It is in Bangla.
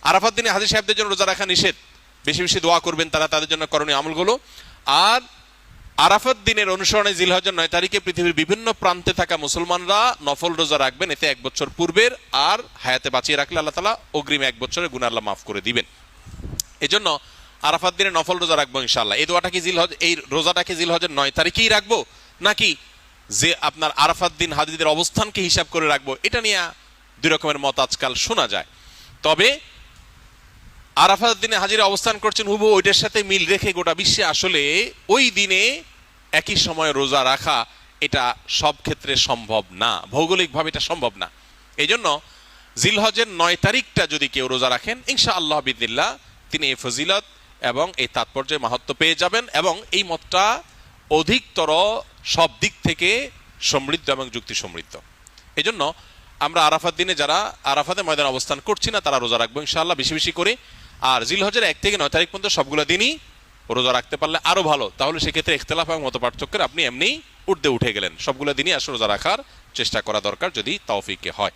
আরাফাত দিনে হাজী সাহেবদের জন্য রোজা রাখা নিষেধ, বেশি বেশি দোয়া করবেন তারা তাদের জন্য করণীয় আমলগুলো। আর আরাফাত দিনের অনুসরণে জিলহজের 9 তারিখে পৃথিবীর বিভিন্ন প্রান্তে থাকা মুসলমানরা নফল রোজা রাখবেন, এতে 1 বছর পূর্বের আর হায়াতে বাঁচিয়ে রাখলে আল্লাহ তাআলা অগ্রিম 1 বছরের গুনাহ আল্লাহ মাফ করে দিবেন। এজন্য আরাফাত দিনে নফল রোজা রাখবো ইনশাআল্লাহ। এই দোয়াটা কি জিলহজ, এই রোজাটা কি জিলহজের 9 তারিখেই রাখবো নাকি যে আপনার আরাফাত দিন হাজীদের অবস্থানকে হিসাব করে রাখবো, এটা নিয়ে দুই রকমের মত আজকাল শোনা যায়। তবে আরাফাত দিনে হাজীরা অবস্থান করছেন হুবহু ওইটার সাথে মিল রেখে গোটা বিশ্বে আসলে ওই দিনে একই সময় রোজা রাখা এটা সব ক্ষেত্রে সম্ভব না, ভৌগোলিকভাবে এটা সম্ভব না। এই জন্য জিলহজের 9 তারিখটা যদি কেউ রোজা রাখেন ইনশাআল্লাহ বিদিল্লাহ তিনি এই ফজিলত এবং এই তাৎপর্য মাহাত্ম্য পেয়ে যাবেন, এবং এই মতটা অধিকতর সব দিক থেকে সমৃদ্ধ এবং যুক্তি সমৃদ্ধ। এই জন্য আমরা আরাফাত দিনে যারা আরাফাতের ময়দানে অবস্থান করছি না তারা রোজা রাখবো ইনশাআল্লাহ বেশি বেশি করে। আর জিলহজের 1 থেকে 9 তারিখ পর্যন্ত সবগুলো দিনই রোজা রাখতে পারলে আরো ভালো, তাহলে সেক্ষেত্রে ইখতিলাফ এবং মত পার্থক্যের আপনি এমনি উঠে গেলেন। সবগুলো দিনই আসলে রোজা রাখার চেষ্টা করা দরকার যদি তৌফিকে হয়।